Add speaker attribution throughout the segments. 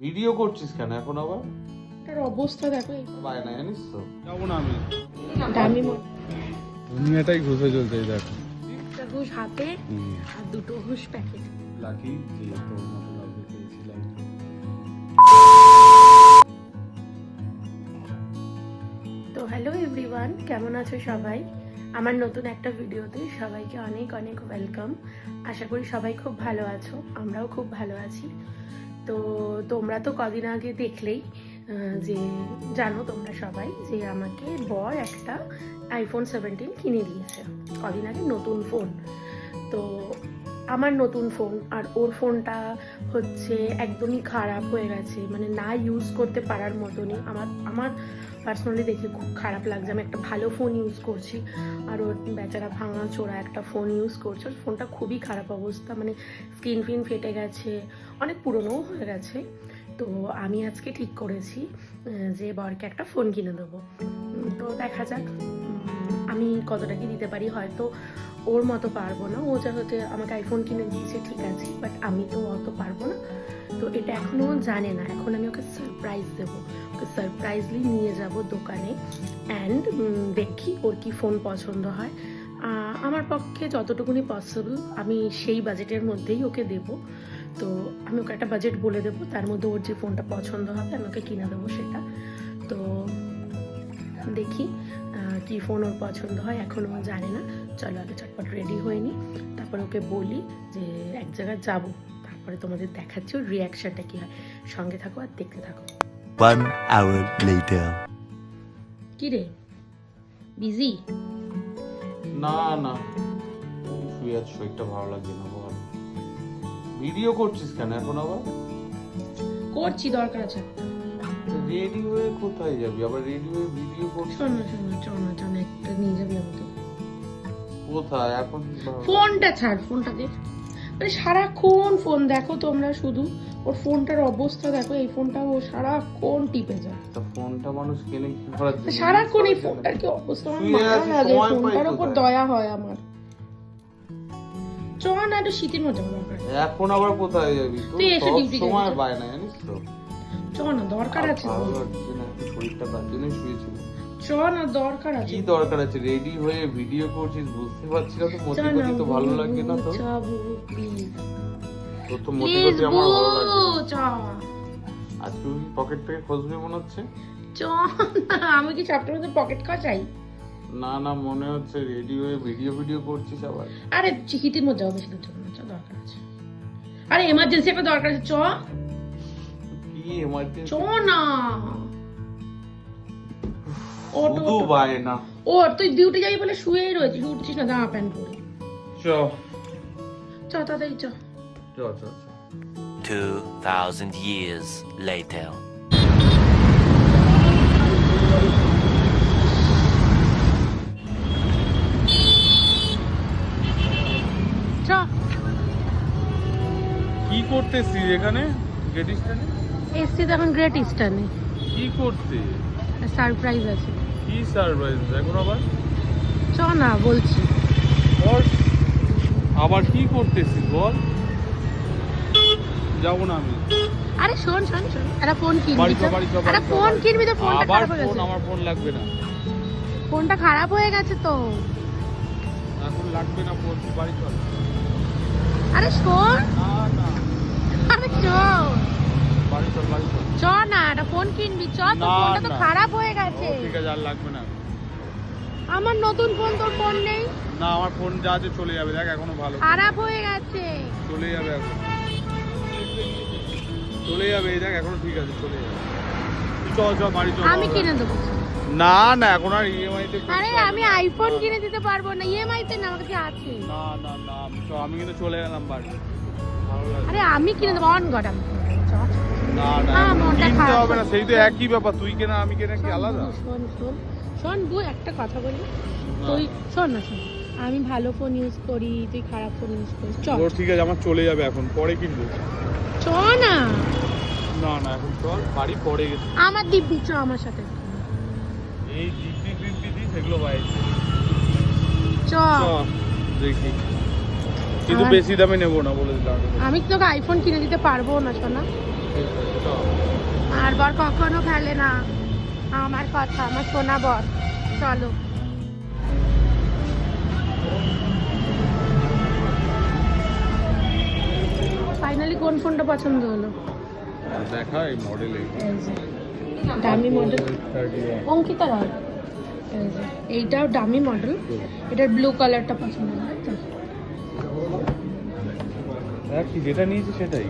Speaker 1: Video করছিস কেন এখন আবার?
Speaker 2: এটার অবস্থা দেখো।
Speaker 1: বায়না জানিস তো?
Speaker 3: যাবো না আমি।
Speaker 2: দামি
Speaker 3: দুনিয়াটাই ঘুষে চলছে এই দেখো।
Speaker 2: একটা ঘুষ হাতে আর দুটো ঘুষ প্যাকেট।
Speaker 3: লাকি যে তোর মতো লাগবে পেয়েছিলাম।
Speaker 2: তো হ্যালো এভরিওয়ান, কেমন আছো সবাই? আমার নতুন একটা ভিডিওতে সবাইকে অনেক অনেক ওয়েলকাম। আশা করি সবাই খুব ভালো আছো, আমরাও খুব ভালো আছি। তো তোমরা তো কদিন আগে দেখলেই যে জানো তোমরা সবাই যে আমাকে বর একটা আইফোন 17 কিনে দিয়েছে কদিন আগে, নতুন ফোন। তো আমার নতুন ফোন আর ওর ফোনটা হচ্ছে একদমই খারাপ হয়ে গেছে, মানে না ইউজ করতে পারার মতনই। আমার পার্সোনালি দেখে খুব খারাপ লাগছে। আমি একটা ভালো ফোন ইউজ করছি আর ওর বেচারা ভাঙা চোরা একটা ফোন ইউজ করছে। ফোনটা খুবই খারাপ অবস্থা, মানে স্ক্রিন ফিন ফেটে গেছে, অনেক পুরনোও হয়ে গেছে। তো আমি আজকে ঠিক করেছি যে বরকে একটা ফোন কিনে দেবো। তো দেখা যাক আমি কতটা কি দিতে পারি। হয়তো ওর মতো পারবো না, ও যাতে আমাকে আইফোন কিনে দিয়েছে ঠিক আছে, বাট আমি তো অত পারবো না। তো এটা এখনো জানে না, এখন আমি ওকে সারপ্রাইজ দেবো। ওকে সারপ্রাইজলি নিয়ে যাব দোকানে অ্যান্ড দেখি ওর কি ফোন পছন্দ হয়। আমার পক্ষে যতটুকুনি পসিবল আমি সেই বাজেটের মধ্যেই ওকে দেবো। তো আমি ওকে একটা বাজেট বলে দেবো, তার মধ্যে ওর যে ফোনটা পছন্দ হবে আমি ওকে কিনে দেবো সেটা। তো দেখি কি ফোন ওর পছন্দ হয়, এখনও জানে না। চলো আগে চটপট রেডি হয়ে নি, তারপরে ওকে বলি যে এক জায়গায় যাব, তারপরে তোমাদের দেখাচ্ছি ওর রিয়াকশনটা কি হয়। সঙ্গে থাকো আর দেখতে থাকো।
Speaker 4: 1 hour later.
Speaker 2: কি রে, বিজি?
Speaker 1: না না, শুয়ে আছি, শরীরটা ভালো লাগছে না। বল, ভিডিও করছিস কেন এখন আবার?
Speaker 2: করছি, দরকার আছে।
Speaker 1: রেডি হয়ে কোথায় যাবি আবার? রেডি হয়ে ভিডিও করছিস?
Speaker 2: শোনো শোনো, চলো চলো, একটা নিয়ে যাবি আমাকে।
Speaker 1: কোথায় এখন?
Speaker 2: ফোনটা ছাড়, ফোনটা দেখ। মানে সারাক্ষণ ফোন দেখো তোমরা, শুধু ওর ফোনটার অবস্থা দেখো। এই ফোনটা ও সারাক্ষণ টিপে যায়।
Speaker 1: তা ফোনটা মানুষ কেনে কি করার জন্য?
Speaker 2: সারাক্ষণ এই ফোনটার কি অবস্থা, আমার
Speaker 1: শুয়ে
Speaker 2: মাথা
Speaker 1: আছি,
Speaker 2: লাগে।
Speaker 1: সময় পাই
Speaker 2: ফোনটার উপর
Speaker 1: কোথায়?
Speaker 2: দয়া হয় আমার। চ না, একটু শীতের মধ্যে দরকার।
Speaker 1: এখন আবার কোথায় যাবি?
Speaker 2: তুই এসে
Speaker 1: সব
Speaker 2: ডিউটি
Speaker 1: সময়
Speaker 2: যাবি।
Speaker 1: বায়না জানিস তো?
Speaker 2: চ না, দরকার আছে।
Speaker 1: ভালো লাগছে না, শরীরটা তার জন্যই শুয়েছিল।
Speaker 2: চ না, দরকার আছে।
Speaker 1: কি দরকার আছে? রেডি হয়ে ভিডিও করছিস, বুঝতে পারছি না তো।
Speaker 2: চ
Speaker 1: মতি
Speaker 2: না,
Speaker 1: গতি তো ভালো লাগে না তো?
Speaker 2: চ বুবু, প্লিজ
Speaker 1: তোর তো মতি
Speaker 2: প্লিজ
Speaker 1: গতি আমার ভালো লাগে
Speaker 2: বুবু,
Speaker 1: না।
Speaker 2: চ।
Speaker 1: আজকে ওই পকেট থেকে খুঁজবে মনে হচ্ছে।
Speaker 2: চ না, আমি কি চাপটার মধ্যে পকেট কাচাই?
Speaker 1: না না, মনে হচ্ছে রেডি হয়ে ভিডিও করছিস আবার।
Speaker 2: আরে চিকিটির মধ্যে যাও, বেশি দূর যাবো না, চ, দরকার আছে। আরে এমার্জেন্সি একটা দরকার আছে, চ।
Speaker 1: কি এমার্জেন্সি?
Speaker 2: চ না, ওটো
Speaker 1: শুধু বায়না।
Speaker 2: ও তুই ডিউটি যাবি বলে শুয়েই রয়েছিস, উঠছিস না জামা প্যান্ট পরে।
Speaker 1: চ
Speaker 2: চ তাড়াতাড়ি চ।
Speaker 1: চ চ চ।
Speaker 4: 2000 years later.
Speaker 2: চ।
Speaker 3: কি করতেছিস এখানে গেট স্ট্যান্ডে?
Speaker 2: এসছি তো এখন গ্রেট ইস্টার্নে,
Speaker 3: কি করতে?
Speaker 2: সারপ্রাইজ আছে।
Speaker 3: কি সারপ্রাইজ এখন আবার?
Speaker 2: চ না বলছি।
Speaker 3: বল, আবার কি করতেছিস বল? যাবো না আমি।
Speaker 2: আরে শোন শোন শোন, একটা ফোন কিনবি
Speaker 3: বাড়ি
Speaker 2: তো?
Speaker 3: চ, বাড়ি চ,
Speaker 2: একটা
Speaker 3: বাড়ি চ,
Speaker 2: ফোন
Speaker 3: বাড়ি চ।
Speaker 2: কিনবি তো? ফোনটা
Speaker 3: আবার
Speaker 2: খারাপ হয়ে
Speaker 3: ফোন?
Speaker 2: গেছে।
Speaker 3: আমার ফোন লাগবে না,
Speaker 2: ফোনটা খারাপ হয়ে গেছে তো।
Speaker 3: এখন লাগবে না ফোন, তুই বাড়ি চল।
Speaker 2: আরে শোন,
Speaker 3: না না,
Speaker 2: আরে চল,
Speaker 3: বাড়ি চল, বাড়ি চল।
Speaker 2: চ না, একটা ফোন কিনবি, চ তো।
Speaker 3: না,
Speaker 2: ফোনটা তো
Speaker 3: না।
Speaker 2: খারাপ হয়ে গেছে।
Speaker 3: ও, ঠিক আছে, আর লাগবে না।
Speaker 2: আমার নতুন ফোন, তোর ফোন নেই?
Speaker 3: না, আমার ফোন যা আছে চলে যাবে, দেখ এখনো ভালো।
Speaker 2: খারাপ হয়ে গেছে।
Speaker 3: চলে যাবে এখন, চলে যাবে, এই দেখ এখনো ঠিক আছে, চলে যাবে। তুই চ চ, বাড়ি চল।
Speaker 2: আমি কিনে দেবো।
Speaker 3: না না, এখন আর ইএমআই তে করতে
Speaker 2: আরে
Speaker 3: হবে
Speaker 2: আমি
Speaker 3: না।
Speaker 2: আইফোন কিনে দিতে পারবো না, ইএমআই তে না, আমার কাছে আছে।
Speaker 3: না না না, আমি কিন্তু চলে গেলাম বাড়ি, ভালো লাগে।
Speaker 2: আরে আমি কিনে দেবো, অন গড। আমি
Speaker 3: না না,
Speaker 2: হ্যাঁ, মনটা
Speaker 3: কিনতে
Speaker 2: খারাপ
Speaker 3: হবে না,
Speaker 2: হচ্ছে।
Speaker 3: সেই তো একই ব্যাপার, তুই কেনা আমি কেনা কি আলাদা?
Speaker 2: শোন শোন শোন বু, একটা কথা বলি।
Speaker 3: না।
Speaker 2: তুই শোন না, শোন, আমি ভালো ফোন ইউজ করি, তুই খারাপ ফোন ইউজ করিস। চল
Speaker 3: ও ঠিক আছে, আমার চলে যাবে এখন, পরে কিনবো।
Speaker 2: চ না,
Speaker 3: না না, এখন চল বাড়ি, পরে গেছি।
Speaker 2: আমার দিব্যি চ আমার সাথে।
Speaker 3: এই দিব্যি দি সেগুলো বাইরে
Speaker 2: চ।
Speaker 3: দেখি, কিন্তু বেশি দামে নেবো না বলে দিলাম।
Speaker 2: আমি তোকে আইফোন কিনে দিতে পারবো না সোনা। আর বর কখনো খেলে না, আমার কথা, আমার সোনা বর। চলো ফাইনালি কোন ফোনটা পছন্দ হলো?
Speaker 3: দেখা এই মডেলে
Speaker 2: দামি মডেল অঙ্কিতা রায়, এইটাও দামি মডেল, এটার ব্লু কালারটা পছন্দ হয় তো।
Speaker 3: কি যেটা নিয়েছি সেটাই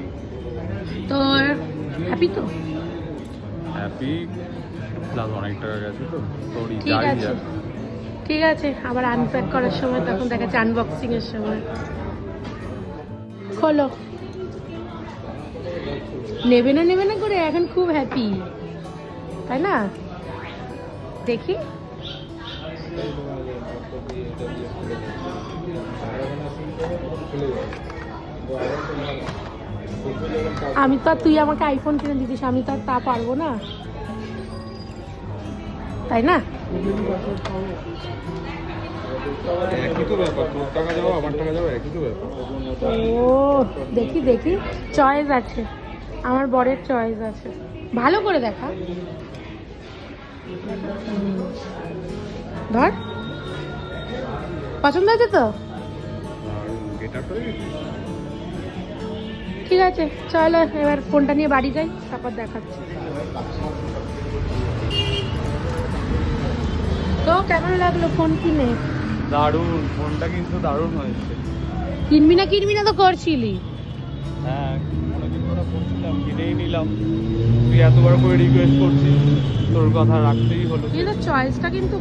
Speaker 2: তো হ্যাপি তো?
Speaker 3: হ্যাপি প্লাস অনেক টাকা গেছে তো সরি
Speaker 2: ঠিক আছে ঠিক আছে, আবার আনপ্যাক করার সময় তখন দেখা যাচ্ছে, আনবক্সিং এর সময়। খোলো, নেবে না করে এখন খুব হ্যাপি, তাই না? দেখি আমি তো আর, তুই আমাকে আইফোন কিনে দিতিস, আমি তো আর তা পারবো না, তাই না?
Speaker 3: একই তো ব্যাপার, তোর টাকা যাবো আমার টাকা যাবো, একই তো ব্যাপার।
Speaker 2: ও দেখি দেখি, চয়েস আছে, আমার বরের চয়েস আছে, ভালো করে দেখা। ধর, পছন্দ হয়েছে তো? ঠিক আছে চলো এবার ফোনটা নিয়ে বাড়ি যাই, তারপর দেখাচ্ছি। তো কেমন লাগলো ফোন কিনে?
Speaker 3: দারুণ, ফোনটা কিন্তু দারুণ হয়েছে।
Speaker 2: কিনবি না তো করছিলি।
Speaker 3: হ্যাঁ অনেকদিন ধরে করছিলাম, কিনেই নিলাম। তুই এতবার করে রিকোয়েস্ট করছিস, তোর কথা রাখতেই হলো।
Speaker 2: কিন্তু চয়েসটা কিন্তু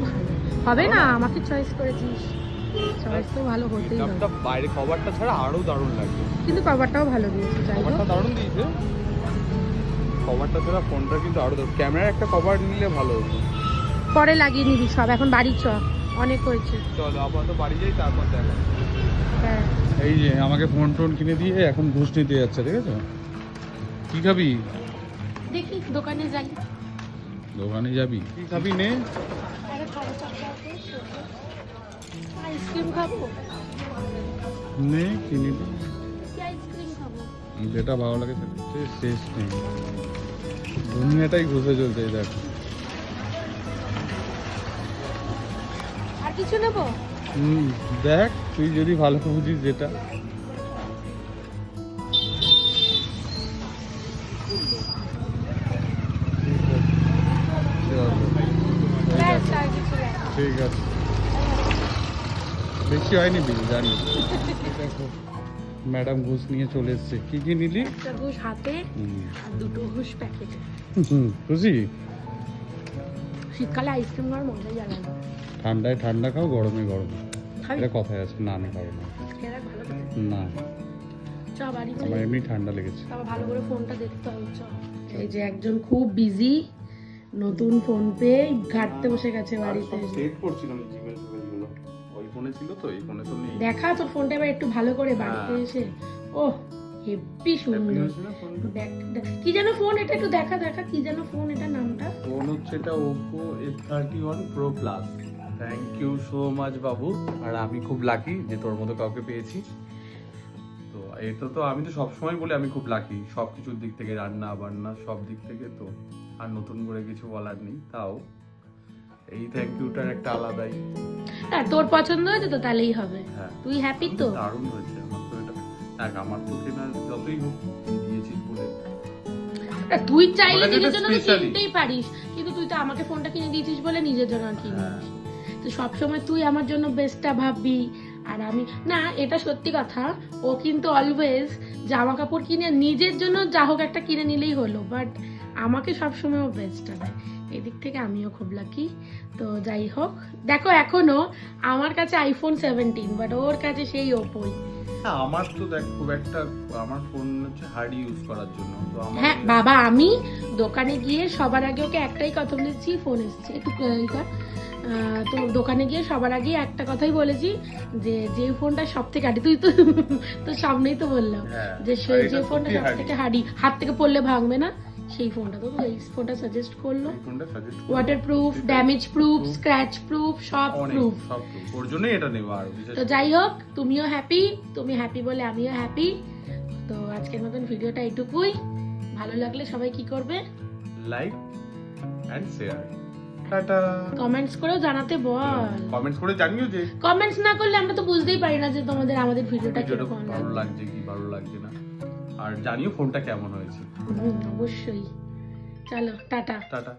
Speaker 2: হবে না, আমাকে চয়েস করেছিস, চয়েস তো ভালো হতেই হবে।
Speaker 3: বাইরে কভারটা ছাড়া আরো দারুণ লাগছে,
Speaker 2: কিন্তু কভারটাও ভালো দিয়েছে, যাই হোক।
Speaker 3: কভারটা দারুণ দিয়েছে, কভারটা ছাড়া ফোনটা কিন্তু আরো দারুণ। ক্যামেরার একটা কভার নিলে ভালো হতো।
Speaker 2: পরে লাগিয়ে নিবি সব, এখন বাড়ি চ, অনেক হয়েছে।
Speaker 3: চলো আপাতত বাড়ি যাই, তারপর দেখা।
Speaker 2: হ্যাঁ
Speaker 3: এই যে আমাকে ফোন টোন কিনে দিয়ে এখন ঘুষ নিতে যাচ্ছে, ঠিক আছে? কি খাবি?
Speaker 2: দেখি দোকানে যাই।
Speaker 3: দোকানে যাবি? কি খাবি নে?
Speaker 2: আইসক্রিম খাবো,
Speaker 3: নে কিনে দে,
Speaker 2: কি আইসক্রিম খাবো?
Speaker 3: যেটা ভালো লাগে সেটা। শেষ নেই, দুনিয়াটাই ঘুষে চলছে এই দেখো।
Speaker 2: আর কিছু নেবো?
Speaker 3: দেখ তুই যদি ভালো বুঝিস যেটা।
Speaker 2: ব্যাস, আর কিছু না।
Speaker 3: ঠিক আছে, বেশি হয়নি বিল জানি। দেখো ম্যাডাম ঘুষ নিয়ে চলে এসছে। কি কি নিলি?
Speaker 2: একটা ঘুষ হাতে আর দুটো ঘুষ প্যাকেটে।
Speaker 3: খুশি?
Speaker 2: শীতকালে আইসক্রিম খাওয়ার মজাই আলাদা।
Speaker 3: ঠান্ডায় ঠান্ডা খাও, গরমে গরম।
Speaker 2: খাবি?
Speaker 3: এটা কথায় আছে, না আমি খাবো না।
Speaker 2: খেয়ে দেখ ভালো করে।
Speaker 3: না
Speaker 2: চ বাড়ি যাই,
Speaker 3: আমার এমনি ঠান্ডা লেগেছে।
Speaker 2: আবার ভালো করে ফোনটা দেখতে হবে। চ। এই যে একজন খুব বিজি, নতুন ফোন পেয়ে ঘাটতে বসে গেছে বাড়িতে।
Speaker 3: সেট করছিলাম জিমেল গুলো, ওই ফোনে ছিল তো, এই ফোনে তো নেই।
Speaker 2: দেখা তোর ফোনটা এবার একটু ভালো করে বাড়িতে এসে। ও হেব্বি সুন্দর। কি যেন ফোন এটা, একটু দেখা কি যেন ফোন, এটা নামটা?
Speaker 1: ফোন হচ্ছে এটা Oppo F31 Pro Plus। Thank you so much বাবু। আর আমি খুব লাকি যে তোর মতো কাউকে পেয়েছি। তো এটা তো আমি তো সবসময় বলি আমি খুব লাকি, সব কিছুর দিক থেকে, রান্না বান্না সব দিক থেকে। তো আর নতুন করে কিছু বলার নেই, তাও এই থ্যাংক ইউটার একটা আলাদাই।
Speaker 2: হ্যাঁ তোর পছন্দ হয়েছে তো তাহলেই হবে।
Speaker 1: হ্যাঁ
Speaker 2: তুই হ্যাপি তো?
Speaker 1: দারুণ হয়েছে আমার তো এটা। দেখ আমার তো কেনা যতই হোক দিয়েছিস বলে,
Speaker 2: তুই চাইলে
Speaker 1: ওটা
Speaker 2: নিজের জন্য তো
Speaker 1: specially।
Speaker 2: কিনতেই পারিস, কিন্তু তুই তো আমাকে ফোনটা কিনে দিয়েছিস বলে নিজের জন্য আর কিনিস।
Speaker 1: হ্যাঁ।
Speaker 2: তো সবসময় তুই আমার জন্য বেস্টটা ভাববি, আর আমি না, এটা সত্যি কথা। ও কিন্তু অলওয়েজ জামা কাপড় কিনে নিজের জন্য যা হোক একটা কিনে নিলেই হলো, বাট আমাকে সবসময় ও বেস্টটা দেয়। এদিক থেকে আমিও খুব লাকি। তো যাই হোক, দেখো এখনো আমার কাছে আইফোন 17, বাট ওর কাছে সেই ওপোই।
Speaker 1: না আমার তো দেখ খুব একটা, আমার ফোন হচ্ছে হার্ড ইউজ করার জন্য। তো আমার
Speaker 2: হ্যাঁ বাবা, আমি দোকানে গিয়ে সবার আগে ওকে একটাই কথা বলেছি, ফোন এসছে একটু তো দোকানে গিয়ে সবার আগে একটা কথাই বলেছি, যে ফোনটা সব থেকে হাঁড়ি, তুই তো তো সামনেই তো বললাম
Speaker 1: হ্যাঁ,
Speaker 2: যে
Speaker 1: আর
Speaker 2: সে
Speaker 1: এটা
Speaker 2: যে ফোনটা
Speaker 1: সত্যি
Speaker 2: সব থেকে হাঁড়ি, হাত থেকে পড়লে ভাঙবে না, সেই ফোনটা। তো এই ফোনটা সাজেস্ট করলো।
Speaker 1: এই ফোনটা suggest
Speaker 2: water proof, damage proof, scratch proof, সব
Speaker 1: অনেক
Speaker 2: প্রুফ।
Speaker 1: সব proof। ওর জন্যই এটা নেওয়া আর বিশেষ
Speaker 2: তো যাই হোক, তুমিও হ্যাপি, তুমি হ্যাপি বলে আমিও হ্যাপি। তো আজকের মতন ভিডিওটা এইটুকুই। ভালো লাগলে সবাই কি করবে?
Speaker 1: Like and share. টাটা।
Speaker 2: কমেন্টস করেও জানাতে বল।
Speaker 1: কমেন্টস করে জানিও যে
Speaker 2: কমেন্টস না করলে আমরা তো বুঝতেই পারি না যে তোমাদের আমাদের ভিডিওটা
Speaker 1: ভিডিওটা
Speaker 2: কিরকম
Speaker 1: ভালো
Speaker 2: লাগছে।
Speaker 1: লাগছে কি ভালো লাগছে না, আর জানিও ফোনটা কেমন হয়েছে।
Speaker 2: অবশ্যই। চলো টাটা।
Speaker 1: টাটা।